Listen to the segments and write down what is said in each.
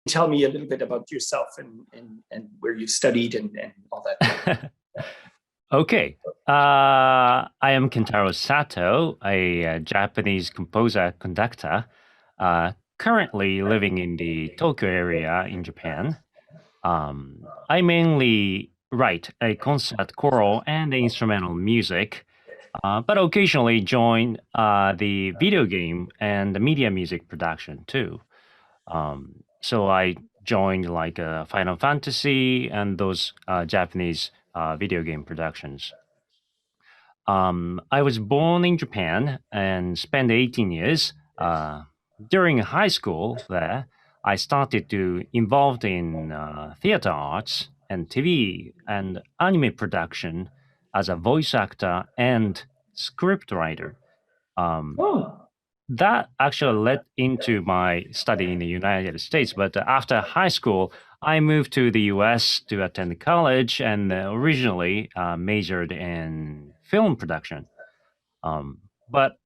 tell me a little bit about yourself and where you studied and all that. Okay. I am Kentaro Sato, a Japanese composer conductor, currently living in the Tokyo area in Japan. I mainly write a concert, choral, and instrumental music, but occasionally join the video game and the media music production too. So I joined like Final Fantasy and those Japanese video game productions. I was born in Japan and spent 18 years. During high school there, I started to involved in theater arts and TV and anime production as a voice actor and script writer. Um, Oh, that actually led into my study in the United States. But after high school, I moved to the US to attend college and originally majored in film production. But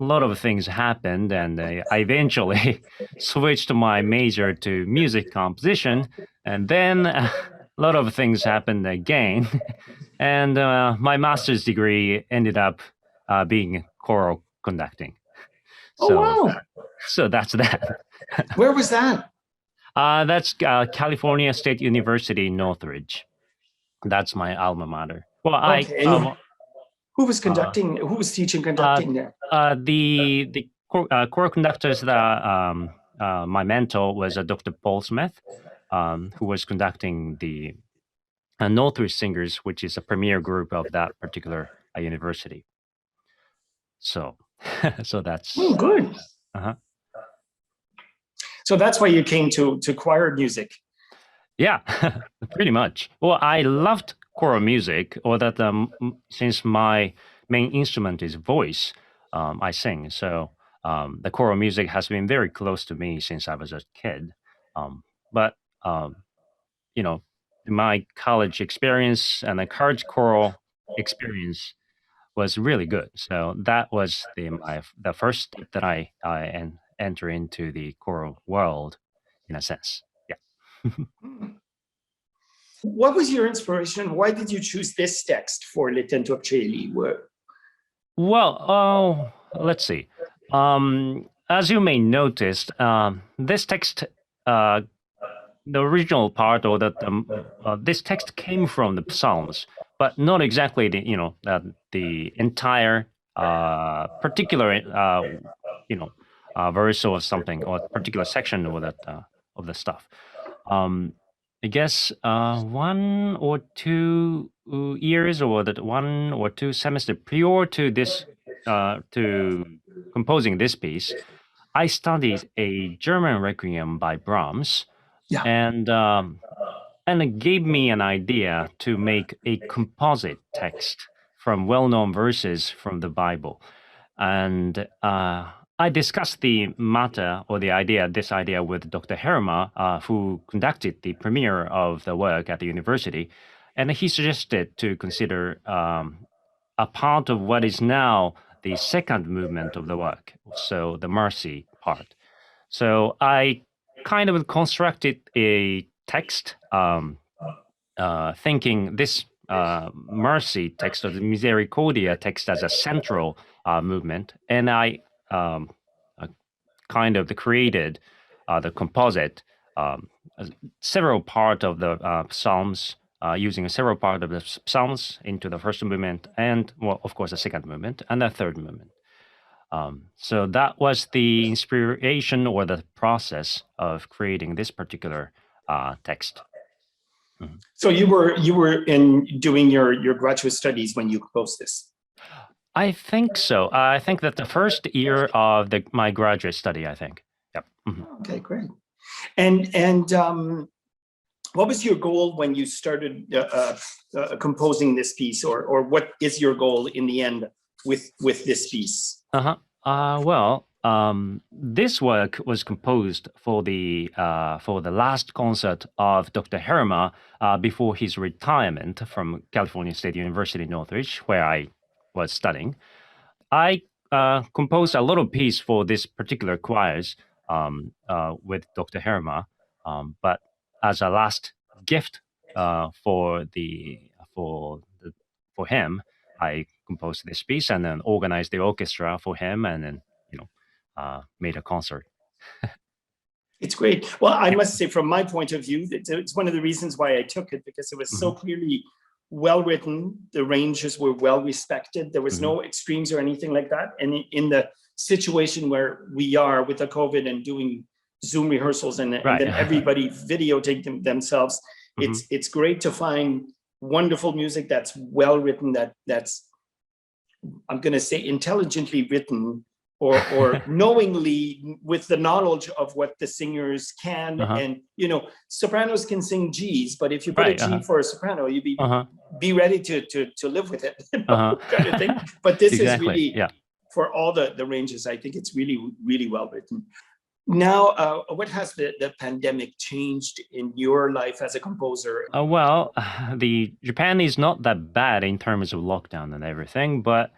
lot of things happened, and I eventually switched my major to music composition. And then a lot of things happened again. And my master's degree ended up being choral conducting. oh So, wow. so that's that. Where was that? That's California State University, Northridge. That's my alma mater. Well, Okay. Who was conducting? Who was teaching conducting there? The choral conductors that my mentor was Dr. Paul Smith, who was conducting the Northridge Singers, which is a premier group of that particular university. So, so that's good. Uh-huh. So that's why you came to choir music. Yeah, pretty much. Well, I loved choral music, or that since my main instrument is voice, I sing. So the choral music has been very close to me since I was a kid. But you know, my college experience and the college choral experience was really good. So that was the first step that I enter into the choral world, in a sense. Yeah. What was your inspiration? Why did you choose this text for Le Tento Cieli? Well, let's see. As you may notice, this text, the original part, or that this text came from the Psalms, but not exactly the entire particular verse or something, or particular section or that of the stuff. I guess 1 or 2 years, or that 1 or 2 semesters prior to this, to composing this piece, I studied a German requiem by Brahms, Yeah. and it gave me an idea to make a composite text from well-known verses from the Bible, and I discussed the matter or this idea with Dr. Herma, who conducted the premiere of the work at the university, and he suggested to consider a part of what is now the second movement of the work, so the mercy part. So I kind of constructed a text, thinking this mercy text, or the Misericordia text, as a central movement, and I kind of created the composite, several part of the Psalms, using several part of the Psalms into the first movement, and well, of course, the second movement and the third movement. So that was the inspiration or the process of creating this particular text. Mm-hmm. So you were in doing your graduate studies when you composed this? I think so. I think that the first year of my graduate study, I think. Yep. Mm-hmm. Okay, great. And what was your goal when you started composing this piece, or what is your goal in the end with this piece? Well, this work was composed for the last concert of Dr. Herma before his retirement from California State University, Northridge, where I was studying. I composed a little piece for this particular choirs, with Dr. Herma, but as a last gift for him, I composed this piece and then organized the orchestra for him, and then made a concert. It's great. Well, I Yeah. must say, from my point of view, it's one of the reasons why I took it, because it was so clearly well written. The ranges were well respected. There was no extremes or anything like that. And in the situation where we are with the COVID and doing Zoom rehearsals and then everybody videotaping themselves, it's great to find wonderful music that's well written, that's, I'm going to say, intelligently written, or knowingly, with the knowledge of what the singers can. And sopranos can sing G's, but if you put a G for a soprano, you be ready to live with it, kind of thing. But this is really, for all the ranges, I think it's really, really well written. Now, what has the pandemic changed in your life as a composer? Well, the Japan is not that bad in terms of lockdown and everything, but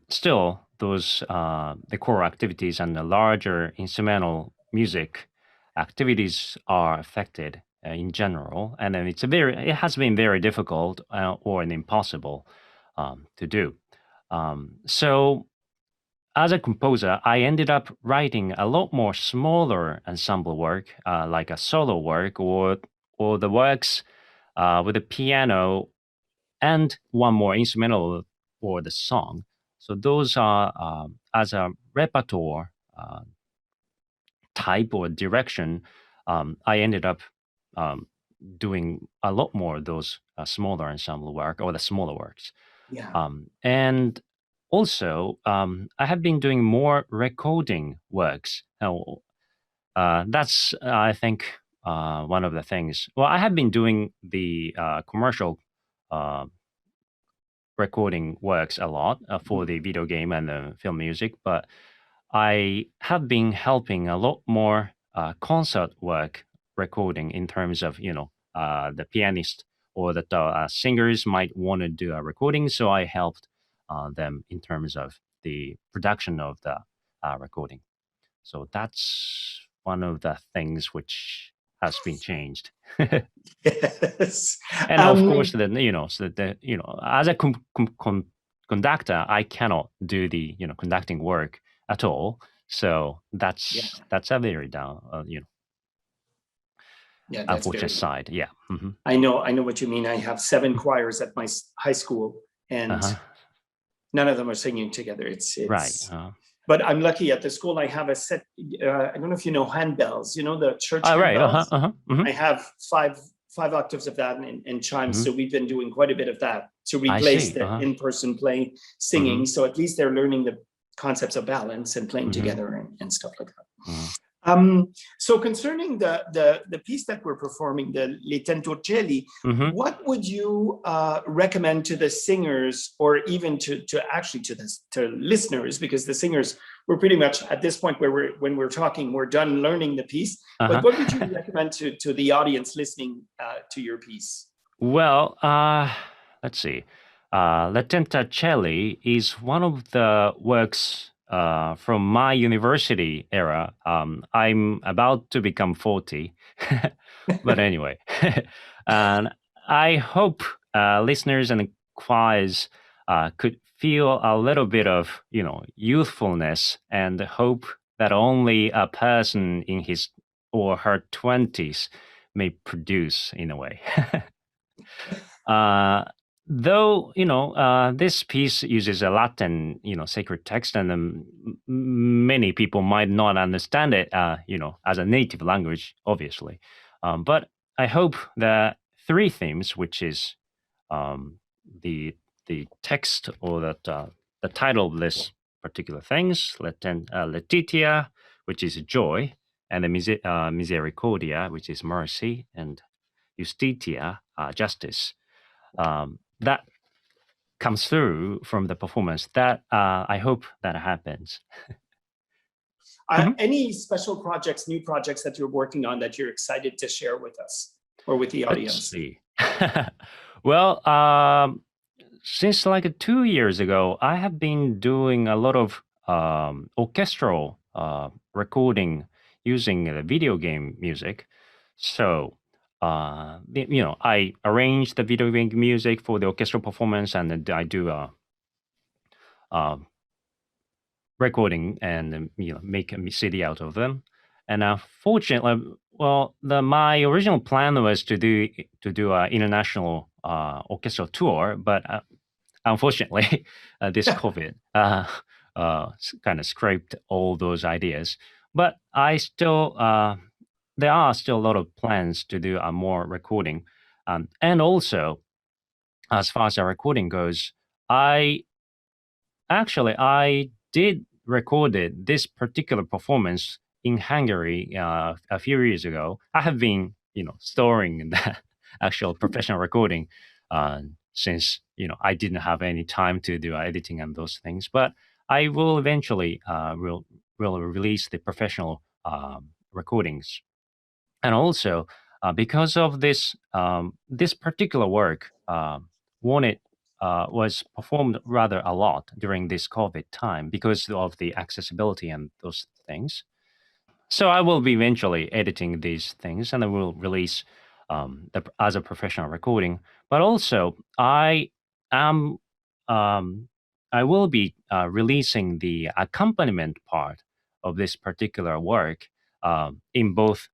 still, those the core activities and the larger instrumental music activities are affected in general, and then it has been very difficult or impossible to do. So, as a composer, I ended up writing a lot more smaller ensemble work, like a solo work or the works with a piano and one more instrumental or the song. So those are as a repertoire type or direction. I ended up doing a lot more of those smaller ensemble work or the smaller works. And also, I have been doing more recording works. That's, I think, one of the things. Well, I have been doing the commercial recording works a lot for the video game and the film music, but I have been helping a lot more concert work recording in terms of, the pianist or the singers might want to do a recording. So I helped them in terms of the production of the recording. So that's one of the things which has been changed. Yes. And of course, then so that as a conductor, I cannot do the conducting work at all. So that's a very unfortunate side. Yeah. I know what you mean. I have 7 choirs at my high school, and none of them are singing together. It's right. But I'm lucky at the school. I have a set. I don't know if you know handbells. The church handbells. I have five octaves of that and chimes. So we've been doing quite a bit of that to replace the in-person playing, singing. So at least they're learning the concepts of balance and playing together and stuff like that. So concerning the piece that we're performing, the Le Tentorcelli, what would you recommend to the singers, or even to listeners? Because the singers, we're pretty much at this point where when we're talking, we're done learning the piece. But what would you recommend to the audience listening to your piece? Well, let's see. Le Tentorcelli is one of the works from my university era. I'm about to become 40, but anyway, and I hope listeners and choirs could feel a little bit of youthfulness, and hope that only a person in his or her 20s may produce in a way. Though this piece uses a Latin sacred text, and many people might not understand it as a native language, obviously, but I hope that 3 themes, which is the text or the title of this particular things, Letitia, which is joy, and the Misericordia, which is mercy, and Justitia, justice, that comes through from the performance. That I hope that happens. Any special projects, new projects that you're working on that you're excited to share with us or with the audience? Let's see. Well, since like 2 years ago, I have been doing a lot of orchestral recording using the video game music. So, I arrange the video game music for the orchestral performance, and then I do uh, recording and make a CD out of them. And fortunately, well, my original plan was to do an international orchestral tour, but unfortunately, this COVID kind of scraped all those ideas. But there are still a lot of plans to do more recording, and also as far as the recording goes, I did recorded this particular performance in Hungary a few years ago. I have been, storing the actual professional recording since I didn't have any time to do editing and those things. But I will eventually will release the professional recordings. And also because of this particular work wanted was performed rather a lot during this COVID time because of the accessibility and those things. So I will be eventually editing these things, and I will release as a professional recording. But also, am I will be releasing the accompaniment part of this particular work in both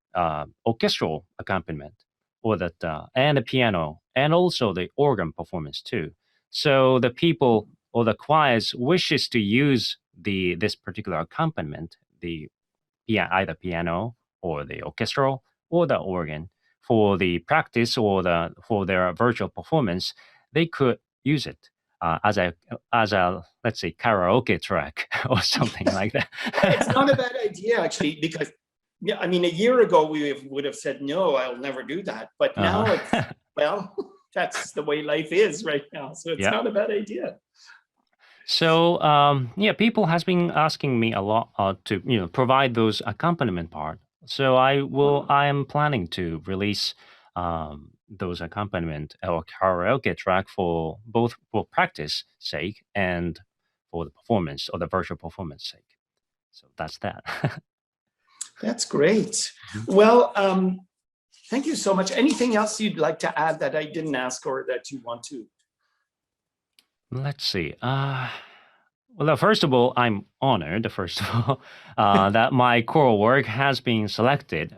orchestral accompaniment, or that and the piano, and also the organ performance too. So the people or the choirs wishes to use this particular accompaniment, the either piano or the orchestral or the organ for the practice or for their virtual performance, they could use it as a let's say karaoke track or something like that. It's not a bad idea, actually, because I mean, a year ago we would have said, no, I'll never do that. But now it's, well, that's the way life is right now. So it's not a bad idea. So people has been asking me a lot to provide those accompaniment part. So I am planning to release those accompaniment or karaoke track for both for practice sake and for the performance or the virtual performance sake. So that's that. That's great. Well, thank you so much. Anything else you'd like to add that I didn't ask or that you want to? Let's see. Well, first of all, I'm honored, first of all, that my choral work has been selected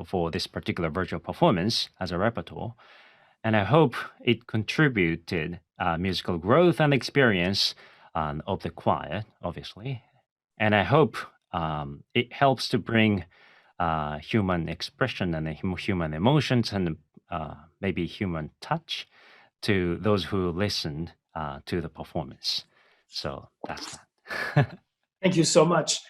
for this particular virtual performance as a repertoire. And I hope it contributed musical growth and experience of the choir, obviously. And I hope it helps to bring human expression and human emotions and maybe human touch to those who listened to the performance. So that's that. Thank you so much.